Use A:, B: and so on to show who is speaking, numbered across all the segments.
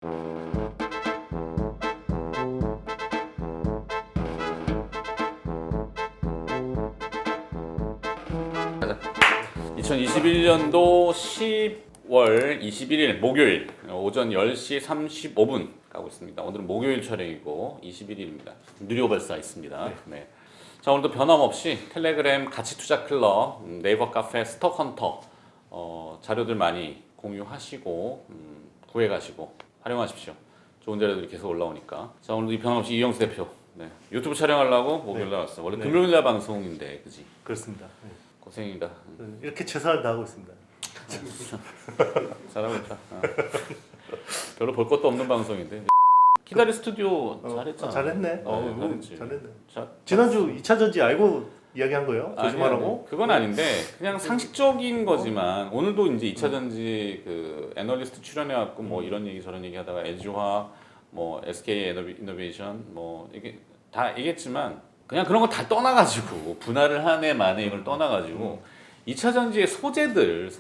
A: (2021년도 10월 21일) 목요일 오전 10시 35분 가고 있습니다. 오늘은 목요일 촬영이고 21일입니다. 누리오발사 있습니다. 네. 자, 오늘도 변함없이 텔레그램 가치투자 클럽, 네이버 카페 스톡헌터 자료들 많이 공유하시고 구해가시고 활용하십시오. 좋은 자료들이 계속 올라오니까. 자, 오늘도 변함없이 이영수 대표 유튜브 촬영하려고 목요일 나왔어. 원래 금요일 날 방송인데, 그지?
B: 그렇습니다.
A: 고생이다.
B: 이렇게 최선을 다하고 있습니다.
A: 잘하고 있다. 별로 볼 것도 없는 방송인데. 키다리 스튜디오 잘했잖아.
B: 잘했네.
A: 잘했지.
B: 잘했네.
A: 자,
B: 지난주 2차 전지 알고 이야기한 거예요? 조심하라고?
A: 그건 아닌데 그냥 상식적인 거지만 오늘도 이제 2차 전지 그 애널리스트 출연해갖고 뭐 이런 얘기 저런 얘기 하다가 LG화학, 뭐 SK 이노베이션 뭐 이게 다 얘기했지만 그냥 그런 거 다 떠나가지고 분할을 한 해 만에 이걸 떠나가지고 2차 전지의 소재들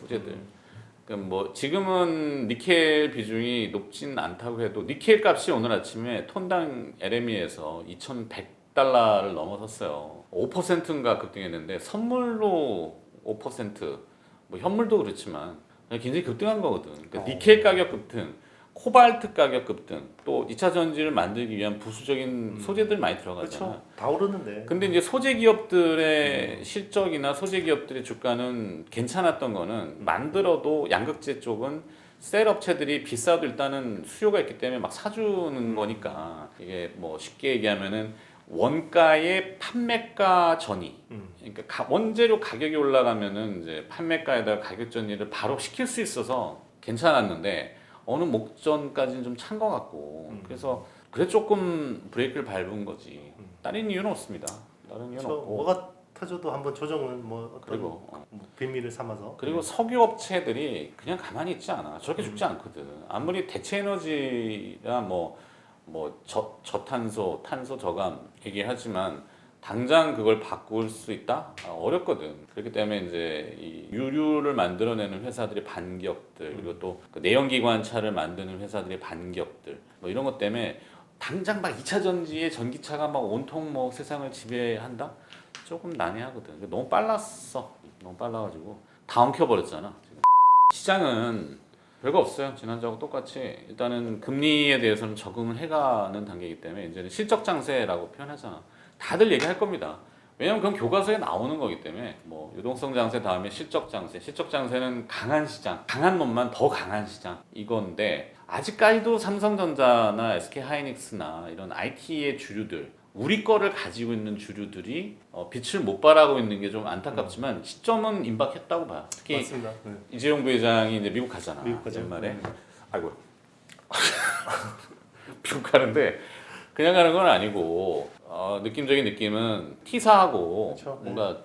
A: 그러니까 뭐 지금은 니켈 비중이 높진 않다고 해도 니켈 값이 오늘 아침에 톤당 LME에서 2,100달러를 넘어섰어요. 5%인가 급등했는데 선물로 5%, 뭐 현물도 그렇지만 굉장히 급등한 거거든. 그러니까 니켈 가격 급등, 코발트 가격 급등, 또 2차 전지를 만들기 위한 부수적인 소재들 많이 들어가잖아.
B: 그렇죠. 다 오르는데.
A: 근데 이제 소재 기업들의 실적이나 소재 기업들의 주가는 괜찮았던 거는 만들어도 양극재 쪽은 셀 업체들이 비싸도 일단은 수요가 있기 때문에 막 사주는 거니까 이게 뭐 쉽게 얘기하면은 원가의 판매가 전이 그러니까 원재료 가격이 올라가면은 이제 판매가에다가 가격 전이를 바로 시킬 수 있어서 괜찮았는데 어느 목전까지는 좀 찬 것 같고 그래서 조금 브레이크를 밟은 거지. 다른 이유는 없습니다. 다른 이유는 없고.
B: 뭐가 터져도 한번 조정은 뭐 어떤
A: 그리고
B: 뭐 비밀을 삼아서.
A: 그리고 석유 업체들이 그냥 가만히 있지 않아. 저렇게 죽지 않거든. 아무리 대체 에너지나 뭐 저탄소, 탄소 저감 얘기하지만 당장 그걸 바꿀 수 있다? 어렵거든. 그렇기 때문에 이제 이 유류를 만들어내는 회사들의 반격들, 그리고 또 그 내연기관차를 만드는 회사들의 반격들, 뭐 이런 것 때문에 당장 막 2차 전지에 전기차가 막 온통 뭐 세상을 지배한다? 조금 난해하거든. 너무 빨랐어. 너무 빨라가지고 다 엉켜버렸잖아. 지금. 시장은 별거 없어요. 지난주하고 똑같이 일단은 금리에 대해서는 적응을 해가는 단계이기 때문에 이제는 실적 장세라고 표현하잖아. 다들 얘기할 겁니다. 왜냐면 그건 교과서에 나오는 거기 때문에 뭐 유동성 장세 다음에 실적 장세. 실적 장세는 강한 시장, 강한 놈만 더 강한 시장 이건데 아직까지도 삼성전자나 SK하이닉스나 이런 IT의 주류들 우리 거를 가지고 있는 주류들이 빛을 못 발하고 있는 게 좀 안타깝지만 시점은 임박했다고 봐요. 특히
B: 맞습니다.
A: 이재용 부회장이 이제 미국 가잖아.
B: 미국 가죠.
A: 연말에. 아이고. 미국 가는데 그냥 가는 건 아니고 느낌적인 느낌은 T사하고
B: 그렇죠.
A: 뭔가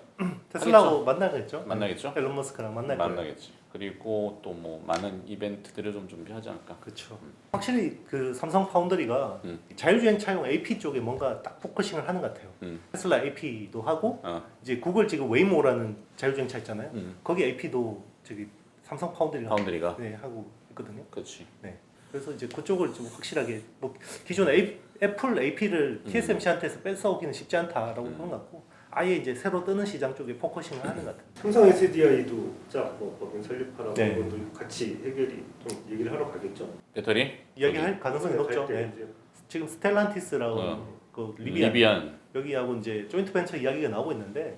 B: 테슬라하고 만나겠죠?
A: 만나겠죠?
B: 앨런 머스크랑 만날 거예요.
A: 만나겠지. 그리고 또 뭐 많은 이벤트들을 좀 준비하지 않을까.
B: 그렇죠. 확실히 그 삼성 파운드리가 자율주행 차용 AP 쪽에 뭔가 딱 포커싱을 하는 것 같아요. 테슬라 AP도 하고 이제 구글 지금 웨이모라는 자율주행 차 있잖아요. 거기 AP도 저기 삼성 파운드리가 네, 하고 있거든요.
A: 그렇지.
B: 네. 그래서 이제 그쪽을 좀 확실하게 뭐 기존 애플 AP를 TSMC한테서 뺏어오기는 쉽지 않다라고 보는 것 같고 아예 이제 새로 뜨는 시장 쪽에 포커싱을 하는 것 같아요.
C: 삼성 SDI도 뭐 법인 설립하라고
B: 네.
C: 것도 같이 해결이 좀 얘기를 하러 가겠죠.
A: 배터리?
B: 이야기할 가능성이 높죠. 네. 지금 스텔란티스라고 그 리비안 여기하고 이제 조인트 벤처 이야기가 나오고 있는데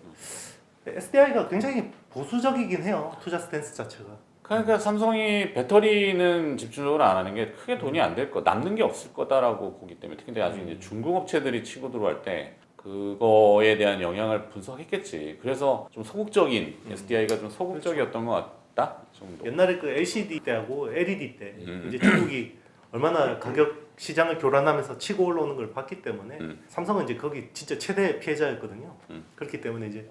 B: SDI가 굉장히 보수적이긴 해요. 투자 스탠스 자체가.
A: 그러니까 삼성이 배터리는 집중적으로 안 하는 게 크게 돈이 안 될 거, 남는 게 없을 거다라고 보기 때문에 특히 나중에 이제 중국 업체들이 치고 들어갈 때 그거에 대한 영향을 분석했겠지. 그래서 좀 소극적인 SDI가 좀 소극적이었던 것 같다 정도.
B: 옛날에 그 LCD 때하고 LED 때 이제 중국이 얼마나 가격 시장을 교란하면서 치고 올라오는 걸 봤기 때문에 삼성은 이제 거기 진짜 최대 피해자였거든요. 그렇기 때문에 이제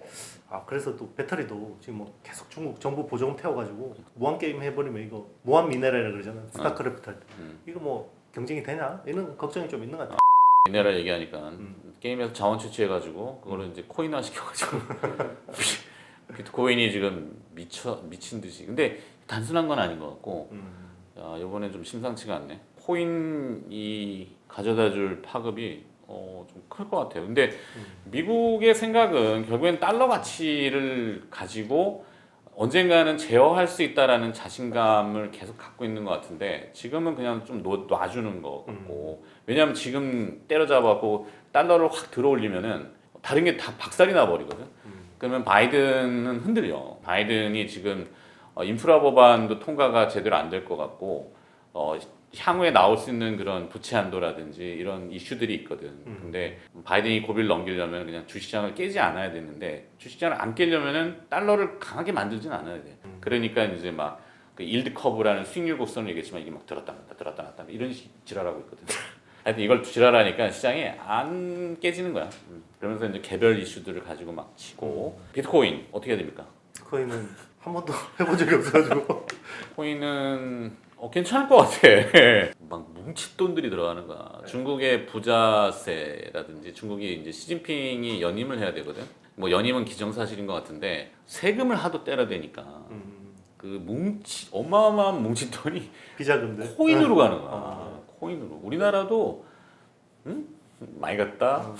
B: 그래서 또 배터리도 지금 뭐 계속 중국 정부 보조금 태워가지고 무한 게임 해버리면 이거 무한 미네랄이라 그러잖아. 스타크래프트 할 때 이거 뭐 경쟁이 되냐 이런 걱정이 좀 있는 것 같아요.
A: 미네랄 얘기하니까 게임에서 자원 채취해가지고 그거를 이제 코인화 시켜가지고 비트코인이 지금 미친 듯이. 근데 단순한 건 아닌 것 같고 이번에 좀 심상치가 않네. 코인이 가져다줄 파급이 좀 클 것 같아요. 근데 미국의 생각은 결국엔 달러 가치를 가지고 언젠가는 제어할 수 있다라는 자신감을 계속 갖고 있는 것 같은데 지금은 그냥 좀 놔주는 것 같고 왜냐하면 지금 때려잡아고 달러를 확 들어올리면은 다른 게 다 박살이 나버리거든. 그러면 바이든은 흔들려. 바이든이 지금 인프라 법안도 통과가 제대로 안 될 것 같고 향후에 나올 수 있는 그런 부채 한도라든지 이런 이슈들이 있거든. 근데 바이든이 고비를 넘기려면 그냥 주식시장을 깨지 않아야 되는데 주식시장을 안 깨려면은 달러를 강하게 만들진 않아야 돼. 그러니까 이제 막 그 일드 커브라는 수익률 곡선을 얘기했지만 이게 막 들었다 놨다 이런 지랄하고 있거든. 하여튼 이걸 지랄하니까 시장이 안 깨지는 거야. 그러면서 이제 개별 이슈들을 가지고 막 치고 비트코인 어떻게 해야 됩니까?
B: 비트코인은 한 번도 해본 적이 없어가지고
A: 코인은 괜찮을 것 같아. 막 뭉칫돈들이 들어가는 거야. 중국의 부자세라든지 중국이 이제 시진핑이 연임을 해야 되거든. 뭐 연임은 기정사실인 것 같은데 세금을 하도 때려대니까 그 어마어마한 뭉칫돈이
B: 비자금들
A: 코인으로 가는 거야. 코인으로. 우리나라도 많이 갔다.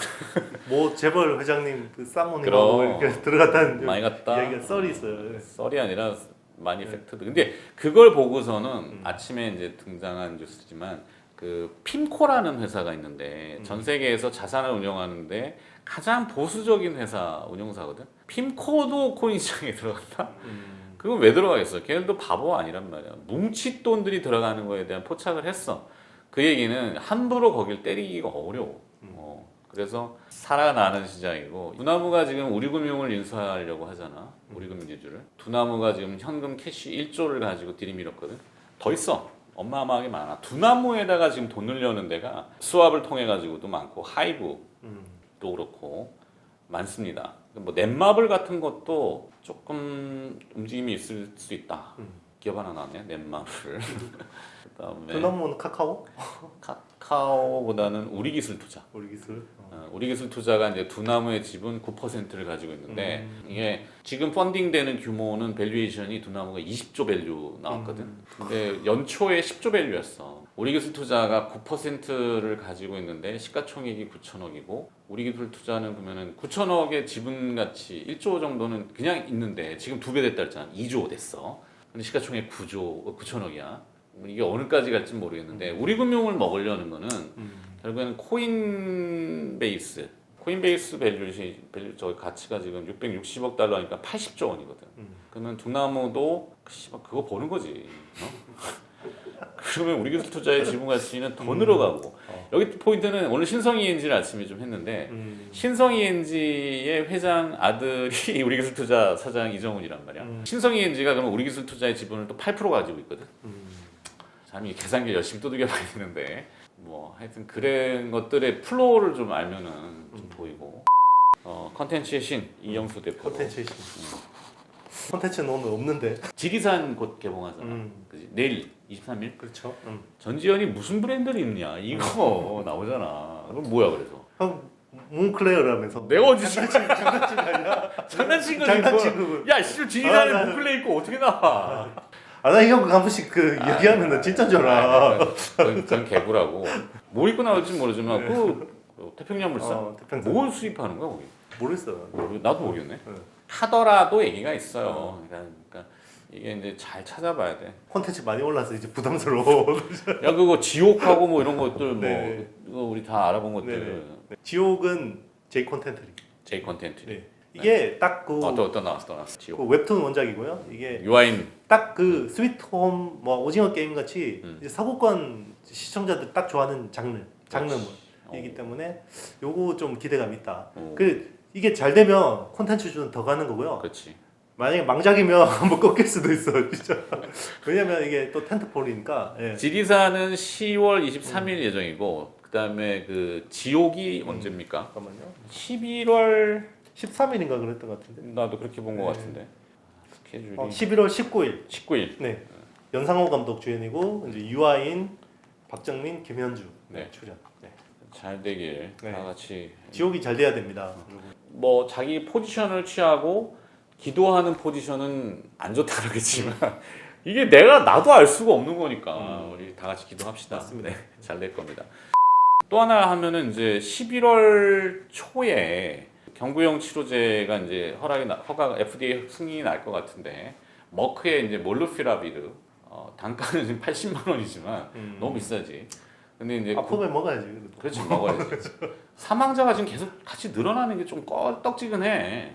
B: 뭐 재벌 회장님 그 쌍문이고
A: 그럼.
B: 이렇게 들어갔다는
A: 많이 갔다.
B: 이야기가 썰이 있어요.
A: 썰이 아니라 많이 팩트드. 근데 그걸 보고서는 아침에 이제 등장한 뉴스지만 그 핌코라는 회사가 있는데 전 세계에서 자산을 운영하는데 가장 보수적인 회사 운영사거든. 핌코도 코인 시장에 들어갔다. 그건 왜 들어가겠어? 걔네도 바보 아니란 말이야. 뭉칫돈들이 들어가는 거에 대한 포착을 했어. 그 얘기는 함부로 거길 때리기가 어려워. 그래서 살아나는 시장이고 두나무가 지금 우리금융을 인수하려고 하잖아. 우리금융주를. 두나무가 지금 현금 캐시 1조를 가지고 들이밀었거든. 더 있어. 어마어마하게 많아. 두나무에다가 지금 돈 넣으려는 데가 수압을 통해 가지고도 많고 하이브도 그렇고 많습니다. 뭐 넷마블 같은 것도 조금 움직임이 있을 수 있다. 기업 하나 나왔네. 넷마블. 그다음에
B: 두나무는 카카오?
A: 카카오보다는 우리기술투자.
B: 우리기술.
A: 우리기술투자가 이제 두나무의 지분 9%를 가지고 있는데 이게 지금 펀딩되는 규모는 밸류에이션이 두나무가 20조 밸류 나왔거든. 근데 연초에 10조 밸류였어. 우리기술투자가 9%를 가지고 있는데 시가총액이 9천억이고 우리기술투자는 그러면은 9천억의 지분 가치 1조 정도는 그냥 있는데 지금 2배 됐다 했잖아. 2조 됐어. 근데 시가총액 9천억이야. 이게 어느까지 갈지 모르겠는데 우리금융을 먹으려는 거는 결국에는 코인베이스 밸류 저 가치가 지금 660억 달러니까 80조 원이거든. 그러면 두나무도 씨발 그거 버는 거지. 그러면 우리기술투자의 지분 가치는 더 늘어가고 여기 포인트는 오늘 신성이엔지를 아침에 좀 했는데 신성이엔지의 회장 아들이 우리기술투자 사장 이정훈이란 말이야. 신성이엔지가 그러면 우리기술투자의 지분을 또 8% 가지고 있거든. 참 이 계산기 열심히 두들겨 봐야 되는데 뭐 하여튼 그런 것들의 플로우를 좀 알면은 좀 보이고 컨텐츠의 신 이영수 대표
B: 콘텐츠의 신. 콘텐츠는 오늘 없는데.
A: 지리산 곧 개봉하잖아. 그지? 내일 23일.
B: 그렇죠.
A: 전지현이 무슨 브랜드를 입냐 이거 나오잖아. 그럼 뭐야 그래서?
B: 형 몽클레어라면서.
A: 내가 어디
B: 장난친 아니야?
A: 장난친 거지.
B: 장난친 거고.
A: 야, 씨 지리산에
B: 나-
A: 몽클레 입고 어떻게 나와?
B: 형 그거 한 번씩 그 얘기하면 진짜인 줄 알아.
A: 전 개구라고. 뭐 입고 나올지 모르지만 그 태평양물산
B: 태평양.
A: 뭘 수입하는 거야 거기?
B: 모르겠어요.
A: 나도 모르겠네.
B: 네.
A: 하더라도 얘기가 있어요. 그러니까 이게 이제 잘 찾아봐야 돼.
B: 콘텐츠 많이 올라서 이제 부담스러워.
A: 야 그거 지옥하고 뭐 이런 것들 뭐
B: 네.
A: 이거 우리 다 알아본 것들.
B: 네. 지옥은 J 콘텐츠리.
A: J 컨텐츠.
B: 네. 이게 딱 그
A: 또 나왔어. 지옥.
B: 그 웹툰 원작이고요. 이게
A: 유아인.
B: 딱 그 스위트홈 뭐 오징어 게임 같이 이제 서구권 시청자들 딱 좋아하는 장르이기 때문에 요거 좀 기대감 있다. 그 이게 잘 되면 콘텐츠 좀 더 가는 거고요.
A: 그렇지.
B: 만약에 망작이면 한번 꺾일 수도 있어, 진짜. 왜냐면 이게 또 텐트폴이니까. 예.
A: 지리산은 10월 23일 예정이고 그다음에 그 지옥이 언제입니까?
B: 잠깐만요.
A: 11월
B: 13일인가 그랬던 것 같은데.
A: 나도 그렇게 본 것
B: 네.
A: 같은데 스케줄이
B: 11월 19일.
A: 19일.
B: 네. 연상호 감독 주연이고 이제 유아인, 박정민, 김현주
A: 네.
B: 출연. 네.
A: 잘 되길
B: 네.
A: 다 같이
B: 지옥이 잘 돼야 됩니다.
A: 뭐 자기 포지션을 취하고 기도하는 포지션은 안 좋다 그러겠지만 이게 나도 알 수가 없는 거니까 우리 다 같이 기도합시다.
B: 맞습니다.
A: 네, 잘 될 겁니다. 또 하나 하면은 이제 11월 초에 경구용 치료제가 이제 허가 FDA 승인이 날 것 같은데 머크의 이제 몰루피라비르 단가는 지금 80만 원이지만 너무 비싸지. 근데 이제
B: 아프면 먹어야지. 그래도.
A: 그렇지 먹어야지. 사망자가 지금 계속 같이 늘어나는 게 좀 떡지근해.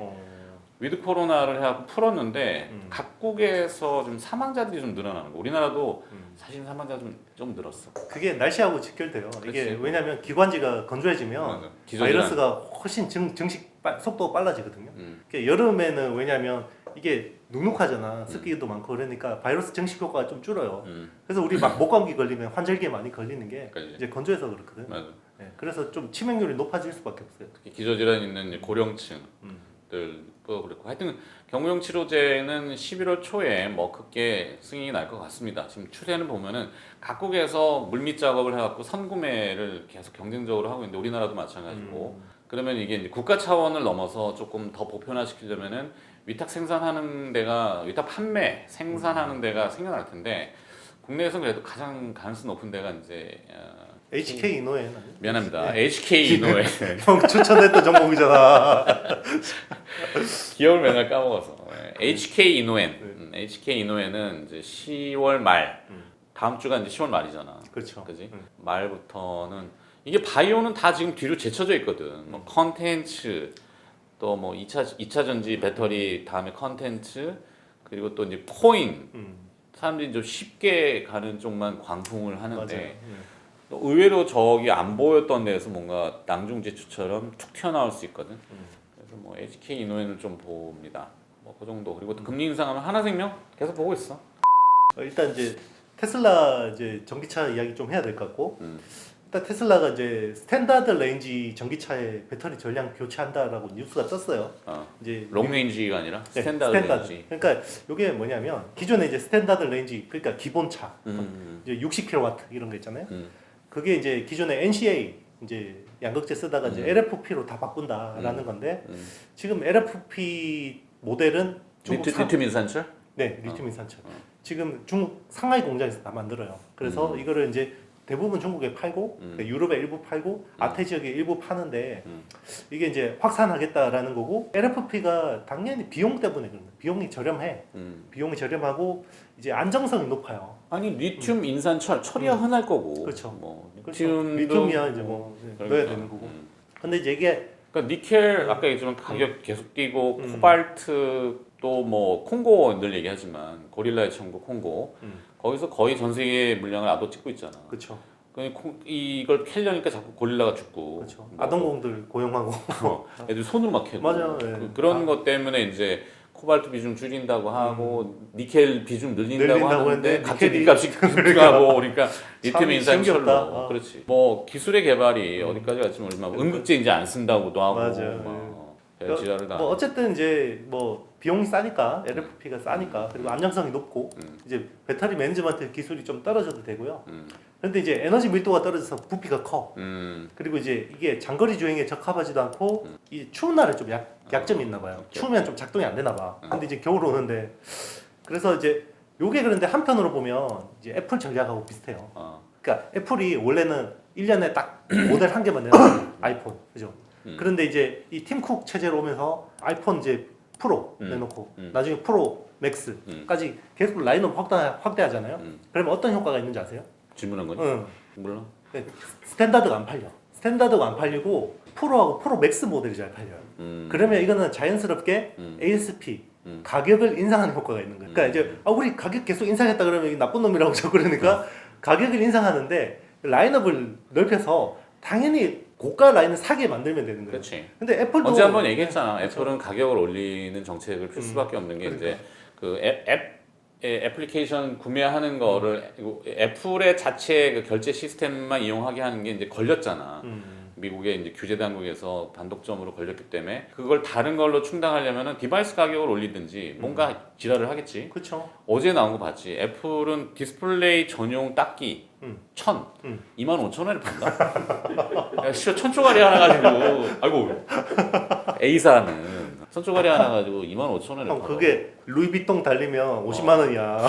A: 위드 코로나를 해갖고 풀었는데 각국에서 좀 사망자들이 좀 늘어나는 거. 우리나라도 사실 사망자 좀 늘었어.
B: 그게 날씨하고 직결돼요. 이게
A: 그렇지.
B: 왜냐하면 기관지가 건조해지면 바이러스가 훨씬 증식 속도가 빨라지거든요. 그러니까 여름에는 왜냐하면 이게 눅눅하잖아. 습기도 많고 그러니까 바이러스 증식 효과가 좀 줄어요. 그래서 우리 막 목감기 걸리면 환절기에 많이 걸리는 게
A: 그러니까
B: 이제 건조해서 그렇거든.
A: 맞아.
B: 네, 그래서 좀 치명률이 높아질 수밖에 없어요.
A: 특히 기저질환 있는 이제 고령층들도 그렇고 하여튼 경구용 치료제는 11월 초에 크게 승인이 날 것 같습니다. 지금 추세는 보면은 각국에서 물밑 작업을 해갖고 선구매를 계속 경쟁적으로 하고 있는데 우리나라도 마찬가지고 그러면 이게 이제 국가 차원을 넘어서 조금 더 보편화시키려면은 위탁 생산하는 데가 위탁 판매 생산하는 데가 생겨날 텐데 국내에서는 그래도 가장 가능성 높은 데가 이제
B: HK 이노엔
A: 미안합니다. HK 이노에
B: 형 추천했던 종목이잖아.
A: 기업을 맨날 까먹어서 HK 이노엔 HK 이노엔은 이제 10월 말 다음 주가 이제 10월 말이잖아.
B: 그렇죠.
A: 그지? 말부터는 이게 바이오는 다 지금 뒤로 제쳐져 있거든. 뭐 컨텐츠 또 뭐 2차 전지 배터리 다음에 컨텐츠 그리고 또 이제 코인 사람들이 좀 쉽게 가는 쪽만 광풍을 하는데
B: 맞아요.
A: 또 의외로 저기 안 보였던 데에서 뭔가 낭중지추처럼 툭 튀어나올 수 있거든. 그래서 뭐 HK 이노엔을 좀 봅니다. 뭐 그 정도. 그리고 또 금리 인상하면 하나생명 계속 보고 있어.
B: 일단 이제 테슬라 이제 전기차 이야기 좀 해야 될 것 같고 일단 테슬라가 이제 스탠다드 레인지 전기차에 배터리 전량 교체한다라고 뉴스가 떴어요. 이제
A: 롱레인지가 아니라
B: 네,
A: 스탠다드 레인지.
B: 그러니까 이게 뭐냐면 기존에 이제 스탠다드 레인지 그러니까 기본차 이제 60kW 이런 거 있잖아요. 그게 이제 기존에 NCA 이제 양극재 쓰다가 이제 LFP로 다 바꾼다라는 건데 지금 LFP 모델은 중국
A: 리튬 인산철?
B: 네, 리튬 인산철. 지금 중국 상하이 공장에서 다 만들어요. 그래서 이거를 이제 대부분 중국에 팔고 유럽에 일부 팔고 아태 지역에 일부 파는데 이게 이제 확산하겠다라는 거고 LFP가 당연히 비용 때문에 그런 거예요. 비용이 저렴해. 비용이 저렴하고 이제 안정성이 높아요.
A: 아니 리튬 인산철 철이야 흔할 거고.
B: 그렇죠.
A: 뭐
B: 그렇죠.
A: 리튬도
B: 리튬이야 이제 뭐 넣어야 되는 거고. 근데 이제 이게
A: 그러니까 니켈 아까 얘기했지만 가격 계속 뛰고 코발트 또 뭐 콩고 늘 얘기하지만 고릴라의 천국 콩고 거기서 거의 전 세계 물량을 압도찍고 있잖아.
B: 그렇죠.
A: 이걸 캐려니까 자꾸 고릴라가 죽고.
B: 그렇죠.
A: 뭐
B: 아동공들 고용하고.
A: 애들 손으로 막 캐고.
B: 맞아요. 네.
A: 그런 것 때문에 이제 코발트 비중 줄인다고 하고 니켈 비중 늘린다고 하는데 갑자기
B: 니켈이
A: 값이 급등하고 그러니까 리튬 인산철로
B: 신기하다.
A: 그렇지. 뭐 기술의 개발이 어디까지 갈지 모르지만 응급제 이제 안 쓴다고도 하고.
B: 맞아요.
A: 별 지랄을 다.
B: 뭐 어쨌든 이제 뭐 비용이 싸니까 LFP가 싸니까 그리고 안정성이 높고 이제 배터리 매니지먼트 기술이 좀 떨어져도 되고요. 그런데 이제 에너지 밀도가 떨어져서 부피가 커. 그리고 이제 이게 장거리 주행에 적합하지도 않고 이 추운 날에 좀 약점이 있나 봐요. 추우면 좀 작동이 안 되나 봐. 근데 이제 겨울 오는데 그래서 이제 요게 그런데 한편으로 보면 이제 애플 전략하고 비슷해요. 그러니까 애플이 원래는 1년에 딱 모델 한 개만 내는 아이폰. 그죠? 그런데 이제 이 팀쿡 체제로 오면서 아이폰 이제 프로 내놓고 나중에 프로 맥스까지 계속 라인업 확대하잖아요. 그러면 어떤 효과가 있는지 아세요?
A: 질문한 거니? 몰라.
B: 네, 스탠다드가 안 팔려. 스탠다드가 안 팔리고 프로하고 프로 맥스 모델이 잘 팔려요. 그러면 이거는 자연스럽게 ASP 가격을 인상하는 효과가 있는 거예요. 그러니까 이제 우리 가격 계속 인상했다 그러면 이게 나쁜 놈이라고 자꾸 그러니까 가격을 인상하는데 라인업을 넓혀서 당연히 고가 라인을 사게 만들면 되는 거예요.
A: 그렇지.
B: 근데 애플도
A: 언제 한번 얘기했잖아. 애플은 가격을 올리는 정책을 필 수밖에 없는 게 이제 그 애플리케이션 구매하는 거를 애플의 자체 그 결제 시스템만 이용하게 하는 게 이제 걸렸잖아. 미국의 이제 규제 당국에서 단독점으로 걸렸기 때문에 그걸 다른 걸로 충당하려면은 디바이스 가격을 올리든지 뭔가 지랄을 하겠지.
B: 그렇죠.
A: 어제 나온 거 봤지. 애플은 디스플레이 전용 닦기 1,000, 25,000원에 판다. 야, 1,000초가리 하나 가지고, 아이고, A사는 손조가리 하나 가지고 25,000원에
B: 형
A: 팔아.
B: 그게 루이비통 달리면 50만 원이야.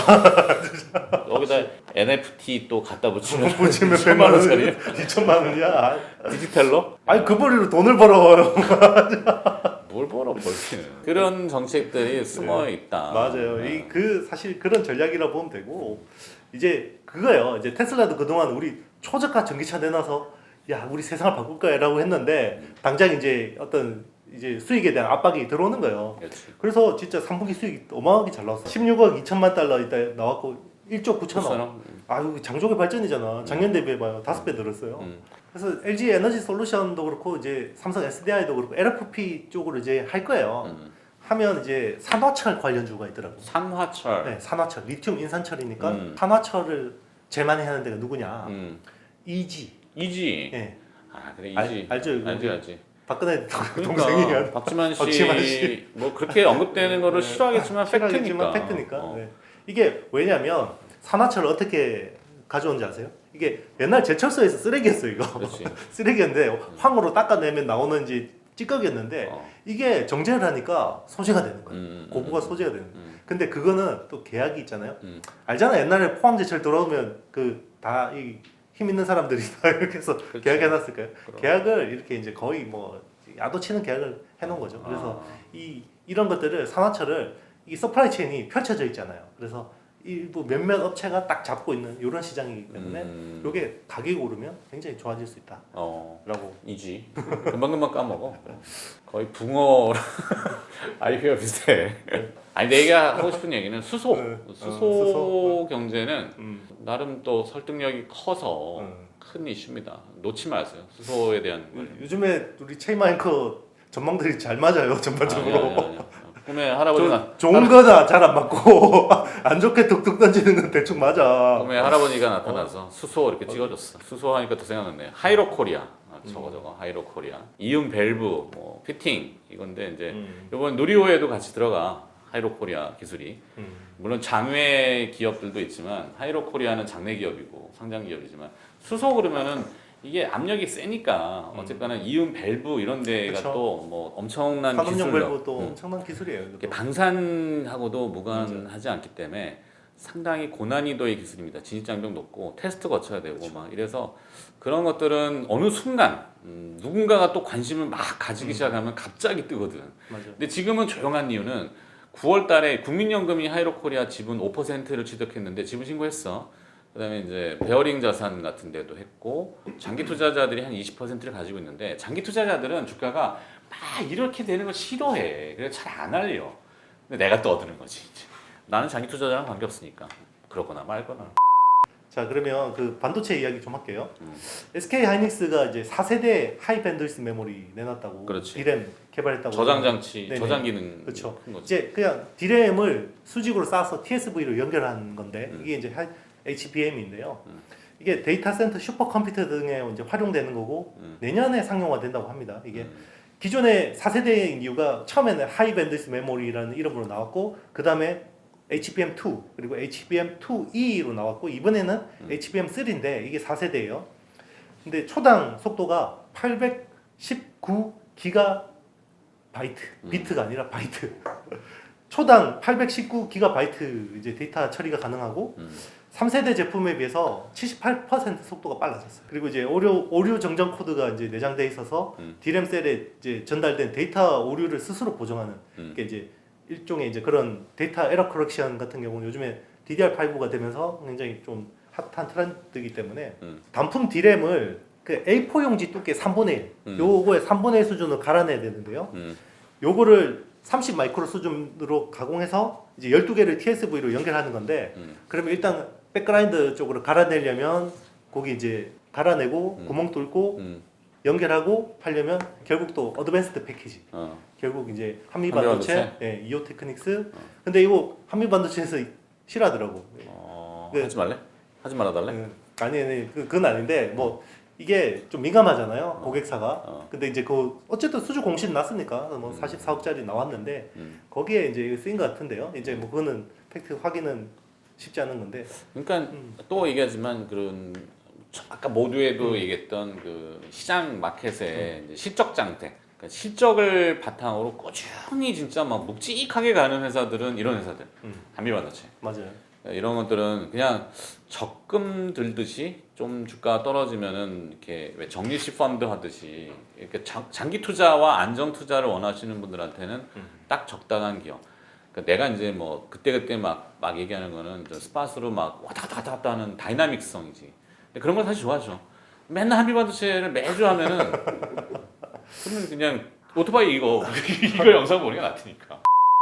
A: 여기다 NFT 또 갖다 붙이면
B: 붙이면
A: 1,000만
B: 100만
A: 원짜리
B: 원, 2천만 원이야.
A: 디지털로?
B: 아니 그 벌이로 돈을 벌어요.
A: 뭘 벌어 벌기는. 그런 정책들이 숨어 있다.
B: 맞아요. 이 그 사실 그런 전략이라 보면 되고 이제 그거예요. 이제 테슬라도 그동안 우리 초저가 전기차 내놔서 야 우리 세상을 바꿀 거야라고 했는데 당장 이제 어떤 이제 수익에 대한 압박이 들어오는 거예요.
A: 그렇지.
B: 그래서 진짜 3분기 수익이 어마어마하게 잘 나왔어. 16억 2천만 달러 이따 나왔고 1조 9천억. 아유 장족의 발전이잖아. 작년 대비해 봐요. 5배 늘었어요. 그래서 LG 에너지 솔루션도 그렇고 이제 삼성 SDI도 그렇고 LFP 쪽으로 이제 할 거예요. 하면 이제 산화철 관련주가 있더라고.
A: 산화철.
B: 네, 산화철. 리튬 인산철이니까
A: 산화철을
B: 제일 많이 하는 데가 누구냐? EG.
A: 이지.
B: 예.
A: 아 그래 이지.
B: 알죠? 이거
A: 알지 알지.
B: 박근혜
A: 그러니까
B: 동생이야.
A: 박지만
B: 박지만
A: 씨 뭐 그렇게 언급되는 거를 싫어하겠지만 팩트니까.
B: 팩트니까.
A: 어.
B: 네. 이게 왜냐면 산화철을 어떻게 가져온지 아세요? 이게 옛날 제철소에서 쓰레기였어요 이거.
A: 그렇지.
B: 쓰레기였는데 황으로 닦아내면 나오는 이제 찌꺼기였는데 이게 정제를 하니까 소재가 되는 거예요. 고부가 소재가 되는 거예요. 근데 그거는 또 계약이 있잖아요. 알잖아 옛날에 포항제철 들어오면 그 다 이 힘 있는 사람들이 다 이렇게 해서
A: 그렇죠.
B: 계약해놨을 거예요.
A: 그럼.
B: 계약을 이렇게 이제 거의 뭐 야도 치는 계약을 해놓은 거죠. 그래서 이런 것들을 산화철을 이 서플라이 체인이 펼쳐져 있잖아요. 그래서 일부 몇몇 업체가 딱 잡고 있는 이런 시장이기 때문에 이게 가격이 오르면 굉장히 좋아질 수 있다라고.
A: 이지. 금방금방 까먹어. 거의 붕어 IPO 비슷해. 아니 내가 하고 싶은 얘기는 수소.
B: 네.
A: 수소
B: 수소.
A: 경제는 나름 또 설득력이 커서 큰 이슈입니다. 놓지 마세요. 수소에 대한 걸.
B: 요즘에 우리 체이마이커 전망들이 잘 맞아요 전반적으로.
A: 아니야. 꿈에 할아버지가
B: 좋은 거다 잘 안 맞고 안 좋게 툭툭 던지는 건 대충 맞아.
A: 꿈에 할아버지가 나타나서 수소 이렇게 찍어줬어. 수소 하니까 또 생각났네. 하이로코리아. 저거 하이로코리아. 이음 밸브 뭐 피팅 이건데 이제 이번 누리호에도 같이 들어가. 하이로코리아 기술이. 물론 장외 기업들도 있지만 하이로코리아는 장내 기업이고 상장 기업이지만 수소 그러면은 이게 압력이 세니까 어쨌거나 이음 밸브 이런 데가
B: 그쵸.
A: 또 뭐 엄청난
B: 산업용
A: 기술력.
B: 밸브 또 엄청난 기술이에요.
A: 이게
B: 이것도.
A: 방산하고도 무관하지 않기 때문에 상당히 고난이도의 기술입니다. 진입장벽 높고 테스트 거쳐야 되고 막 이래서 그런 것들은 어느 순간 누군가가 또 관심을 막 가지기 시작하면 갑자기 뜨거든.
B: 맞아.
A: 근데 지금은 조용한 이유는 9월 달에 국민연금이 하이로코리아 지분 5%를 취득했는데 지분 신고했어. 그다음에 이제 베어링 자산 같은 데도 했고 장기 투자자들이 한 20%를 가지고 있는데 장기 투자자들은 주가가 막 이렇게 되는 걸 싫어해. 그래서 잘 안 알려. 근데 내가 또 얻는 거지. 이제. 나는 장기 투자자랑 관계없으니까. 그러거나 말거나.
B: 자 그러면 그 반도체 이야기 좀 할게요. SK 하이닉스가 이제 4세대 하이 밴드위스 메모리 내놨다고.
A: 그렇지.
B: D램 개발했다고.
A: 저장 장치,
B: 네네.
A: 저장 기능
B: 그렇죠.
A: 큰 거지.
B: 이제 그냥 D램을 수직으로 쌓아서 TSV로 연결한 건데 이게 이제 HBM인데요. 이게 데이터 센터 슈퍼컴퓨터 등에 이제 활용되는 거고 내년에 상용화 된다고 합니다. 이게 기존의 4세대인 이유가 처음에는 하이 밴드위스 메모리라는 이름으로 나왔고 그 다음에 HBM2 그리고 HBM2E로 나왔고 이번에는 HBM3인데 이게 4세대예요. 근데 초당 속도가 819 기가 바이트, 비트가 아니라 바이트. 초당 819 기가 바이트 이제 데이터 처리가 가능하고 3세대 제품에 비해서 78% 속도가 빨라졌어요. 그리고 이제 오류 정정 코드가 이제 내장돼 있어서 D램 셀에 이제 전달된 데이터 오류를 스스로 보정하는 게 이제 일종의 이제 그런 데이터 에러 커렉션 같은 경우는 요즘에 DDR5가 되면서 굉장히 좀 핫한 트렌드이기 때문에 단품 D램을 그 A4 용지 두께 3분의 1 요거의 3분의 1 수준으로 갈아내야 되는데요. 요거를 30 마이크로 수준으로 가공해서 이제 12개를 TSV로 연결하는 건데 그러면 일단 백그라인드 쪽으로 갈아내려면 거기 이제 갈아내고 구멍 뚫고 연결하고 하려면 결국 또 어드밴스드 패키지. 결국 이제 한미반도체, 예, 이오 테크닉스. 근데 이거 한미반도체에서 싫어하더라고.
A: 하지 말래? 하지 말아달래?
B: 아니 그건 아닌데 뭐 이게 좀 민감하잖아요 고객사가. 근데 이제 그 어쨌든 수주 공신 났으니까 뭐 44억짜리 나왔는데 거기에 이제 쓰인 것 같은데요. 이제 뭐 그거는 팩트 확인은 쉽지 않은 건데.
A: 그러니까 또 얘기하지만 그런 아까 모두에도 얘기했던 그 시장 마켓의 이제 실적 장대. 그러니까 실적을 바탕으로 꾸준히 진짜 막 묵직하게 가는 회사들은 이런 회사들, 한미반도체.
B: 맞아요.
A: 이런 것들은 그냥 적금 들듯이 좀 주가 떨어지면은 이렇게 왜 정리식 펀드 하듯이 이렇게 장기 투자와 안정 투자를 원하시는 분들한테는 딱 적당한 기업. 그러니까 내가 이제 뭐 그때 막 얘기하는 거는 저 스팟으로 막 왔다 갔다 하는 다이나믹성이지. 근데 그런 걸 사실 좋아하죠. 맨날 한미반도체를 매주 하면은 그러면 그냥 오토바이 이거 영상 보는 게 낫으니까.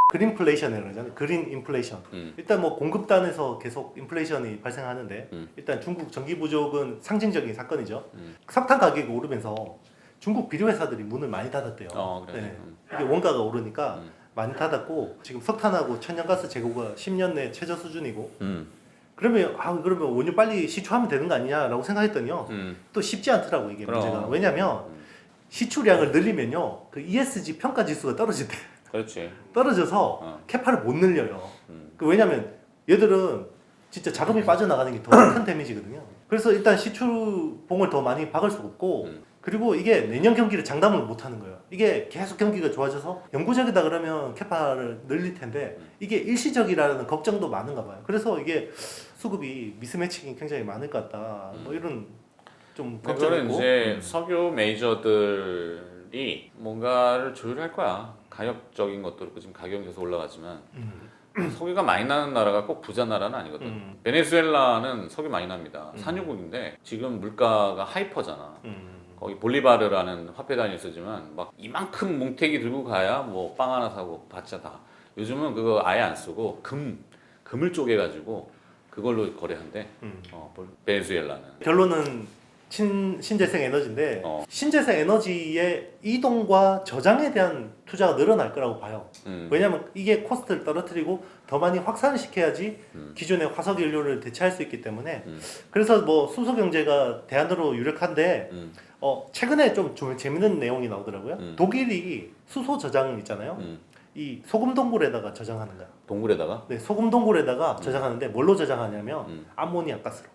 B: 그린플레이션이라고 그러잖아요. 그린 인플레이션. 일단 뭐 공급단에서 계속 인플레이션이 발생하는데 일단 중국 전기 부족은 상징적인 사건이죠. 석탄 가격이 오르면서 중국 비료 회사들이 문을 많이 닫았대요.
A: 그래.
B: 네. 이게 원가가 오르니까 많이 닫았고 지금 석탄하고 천연가스 재고가 10년 내 최저 수준이고 그러면 원유 빨리 시추하면 되는 거 아니냐라고 생각했더니요. 또 쉽지 않더라고 이게
A: 그럼.
B: 문제가. 왜냐면 시추량을 늘리면요. 그 ESG 평가 지수가 떨어진대.
A: 그렇지.
B: 떨어져서 캐파를 못 늘려요. 왜냐면 얘들은 진짜 자금이 빠져나가는 게 더 큰 데미지거든요. 그래서 일단 시추봉을 더 많이 박을 수 없고 그리고 이게 내년 경기를 장담을 못 하는 거예요. 이게 계속 경기가 좋아져서 영구적이다 그러면 캐파를 늘릴 텐데 이게 일시적이라는 걱정도 많은가 봐요. 그래서 이게 수급이 미스매칭이 굉장히 많을 것 같다. 뭐 이런 좀 걱정이
A: 그거는
B: 있고.
A: 이제 석유 메이저들이 뭔가를 조율할 거야. 가격적인 것도 그렇고 지금 가격이 계속 올라가지만 석유가 많이 나는 나라가 꼭 부자 나라는 아니거든. 베네수엘라는 석유 많이 납니다. 산유국인데 지금 물가가 하이퍼잖아. 거기 볼리바르라는 화폐 단위 쓰지만 막 이만큼 뭉태기 들고 가야 뭐 빵 하나 사고 받자 다. 요즘은 그거 아예 안 쓰고 금을 쪼개가지고 그걸로 거래한대. 베네수엘라는.
B: 결론은 신재생 에너지인데 신재생 에너지의 이동과 저장에 대한 투자가 늘어날 거라고 봐요. 왜냐하면 이게 코스트를 떨어뜨리고 더 많이 확산을 시켜야지 기존의 화석 연료를 대체할 수 있기 때문에 그래서 뭐 수소 경제가 대안으로 유력한데 최근에 좀 재밌는 내용이 나오더라고요. 독일이 수소 저장 있잖아요. 이 소금 동굴에다가 저장하는 거야.
A: 동굴에다가?
B: 네, 소금 동굴에다가 저장하는데 뭘로 저장하냐면 암모니아 가스로.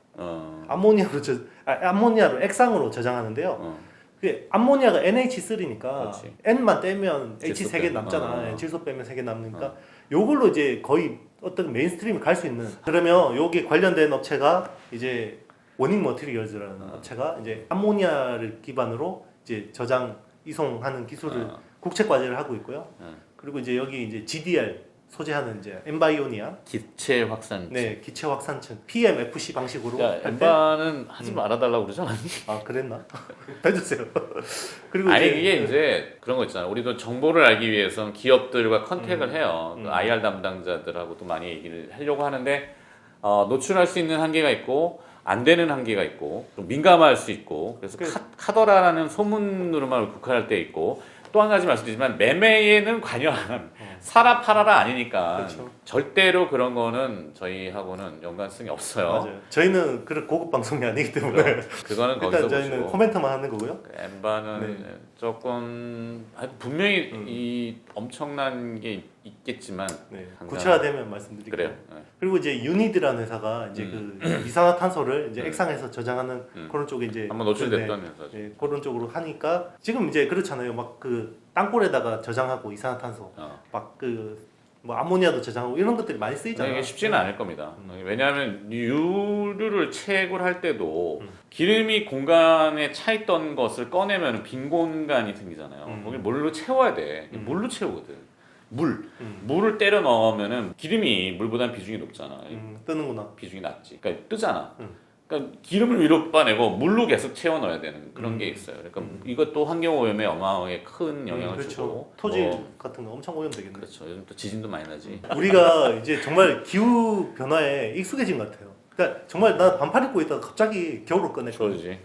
B: 암모니아로 액상으로 저장하는데요. 그 암모니아가 NH3니까 N만 떼면 H 3개 남잖아. 질소 빼면 3개 남으니까 요걸로 이제 거의 어떤 메인스트림이 갈 수 있는. 그러면 여기 관련된 업체가 이제 원익 머티리얼즈라는 업체가 이제 암모니아를 기반으로 이제 저장 이송하는 기술을 국책 과제를 하고 있고요. 그리고 이제 여기 이제 GDR 소재하는 이제 엠바이오니아
A: 기체 확산.
B: 네, 기체 확산층 PMFC 방식으로
A: 야,
B: 할 때.
A: 엠바는 하지 말아달라고 그러지 않았니?
B: 아, 그랬나? 해주세요. 그리고
A: 아니
B: 이제
A: 이게 이제 그런 거 있잖아. 우리도 정보를 알기 위해서는 기업들과 컨택을 해요. 그 IR 담당자들하고도 많이 얘기를 하려고 하는데 노출할 수 있는 한계가 있고 안 되는 한계가 있고 좀 민감할 수 있고 그래서 카더라라는 소문으로만 국한할 때 있고 또 한 가지 말씀드리지만 매매에는 관여 안 합니다. 사라 팔아라 아니니까
B: 그렇죠.
A: 절대로 그런 거는 저희하고는 연관성이 없어요.
B: 맞아요. 저희는 그런 고급 방송이 아니기 때문에
A: 그거는 거기서
B: 일단 저희는
A: 보시고
B: 코멘트만 하는 거고요.
A: 엠바는 조금 분명히 이 엄청난 게 있겠지만
B: 네,
A: 당장-
B: 구체화되면 말씀드릴게요.
A: 그래요. 네.
B: 그리고 이제 유니드라는 회사가 이제 그 이산화탄소를 이제 액상에서 저장하는 그런 쪽에 이제
A: 한번 노출됐던 회사죠.
B: 네, 그런 쪽으로 하니까 지금 이제 그렇잖아요. 막 그 땅굴에다가 저장하고 이산화탄소, 막 그 뭐 암모니아도 저장하고 이런 것들이 많이 쓰이잖아요.
A: 이게 쉽지는 않을 겁니다. 왜냐하면 유류를 채굴할 때도 기름이 공간에 차 있던 것을 꺼내면 빈 공간이 생기잖아요. 거기 물로 채워야 돼. 물로 채우거든. 물을 때려 넣으면은 기름이 물보다는 비중이 높잖아.
B: 뜨는구나.
A: 비중이 낮지. 그러니까 뜨잖아. 그러니까 기름을 위로 빠내고 물로 계속 채워 넣어야 되는 그런 게 있어요. 그러니까 이것도 환경 오염에 어마어마하게 큰 영향을
B: 그렇죠.
A: 주고
B: 토질
A: 뭐,
B: 같은 거 엄청 오염되겠네.
A: 그렇죠. 요즘 또 지진도 많이 나지.
B: 우리가 이제 정말 기후 변화에 익숙해진 것 같아요. 그러니까 정말 나 반팔 입고 있다가 갑자기 겨울을 꺼냈거든.
A: 그러지.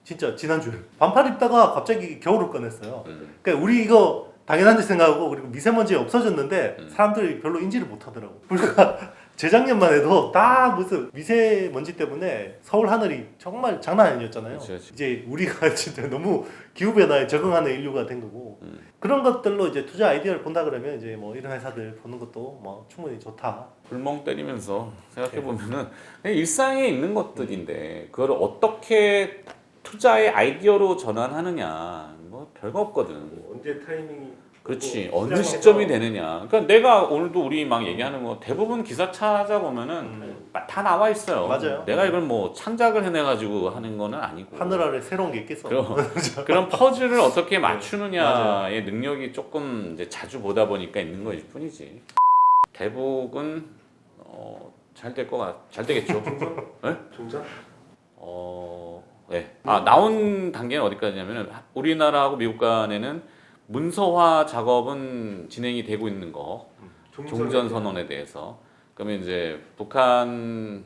B: 진짜 지난주에 반팔 입다가 갑자기 겨울을 꺼냈어요. 그러니까 우리 이거 당연한 듯 생각하고 그리고 미세먼지 없어졌는데 사람들이 별로 인지를 못하더라고. 우리가 재작년만 해도 다 무슨 미세먼지 때문에 서울 하늘이 정말 장난 아니었잖아요.
A: 그치.
B: 이제 우리가 진짜 너무 기후 변화에 적응하는 인류가 된 거고 그런 것들로 이제 투자 아이디어를 본다 그러면 이제 뭐 이런 회사들 보는 것도 뭐 충분히 좋다.
A: 불멍 때리면서 생각해 보면은 그냥 일상에 있는 것들인데 그걸 어떻게 투자의 아이디어로 전환하느냐. 뭐 뭐 별거 없거든.
C: 뭐 언제 타이밍이
A: 그렇지.
C: 뭐
A: 어느
C: 시장에서
A: 시점이 되느냐. 그러니까 내가 오늘도 우리 막 얘기하는 거 대부분 기사 찾아보면은 다 나와 있어요.
B: 맞아요.
A: 내가 이걸 뭐 창작을 해내가지고 하는 거는 아니고.
B: 하늘 아래 새로운 게 있겠어.
A: 그런 퍼즐을 어떻게
B: 맞아요.
A: 맞추느냐의 능력이 조금 이제 자주 보다 보니까 있는 것일 뿐이지. 대북은 잘 될 거 잘 되겠죠. 네?
C: 중장?
A: 네. 나온 단계는 어디까지냐면은 우리나라하고 미국 간에는 문서화 작업은 진행이 되고 있는 거. 종전 선언에 대해서. 그러면 이제 북한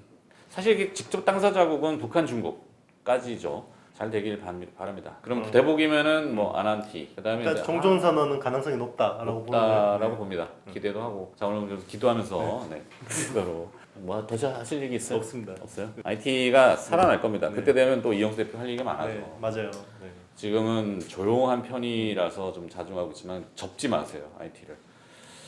A: 사실 이게 직접 당사 자국은 북한, 중국까지죠. 잘 되길 바랍니다. 그럼 대북이면은 뭐 아난티. 그다음에
B: 일단
A: 이제
B: 종전 선언은 가능성이 높다라고 보는
A: 봅니다. 기대도 하고. 자 오늘 좀 기도하면서 기도로 뭐더 하실 얘기 있어요?
B: 없습니다.
A: 없어요? IT가 살아날 겁니다.
B: 네.
A: 그때 되면 또 이영수 대표 할 얘기가 많아져.
B: 네, 맞아요. 네.
A: 지금은 조용한 편이라서 좀 자중하고 있지만 접지 마세요 IT를.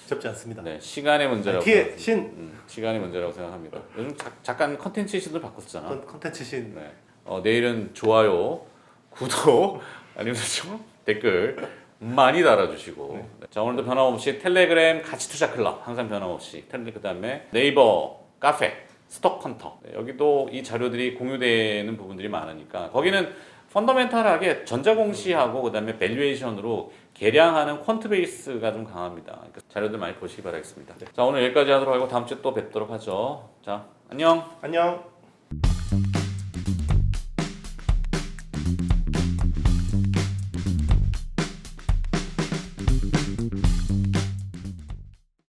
B: 접지 않습니다.
A: 네, 시간의 문제라고.
B: IT의 신
A: 시간의 문제라고 생각합니다. 요즘 잠깐 컨텐츠 신을 바꿨잖아.
B: 컨텐츠 신.
A: 네. 내일은 좋아요, 구독, 알림 설정, 댓글 많이 달아주시고. 네. 자 오늘도 변함없이 텔레그램 가치 투자 클럽 항상 변함없이 그다음에 네이버 카페 스톡헌터 여기도 이 자료들이 공유되는 부분들이 많으니까 거기는 펀더멘탈하게 전자공시하고 그다음에 밸류에이션으로 계량하는 퀀트 베이스가 좀 강합니다. 그러니까 자료들 많이 보시기 바라겠습니다. 자 오늘 여기까지 하도록 하고 다음 주에 또 뵙도록 하죠. 자 안녕.
B: 안녕.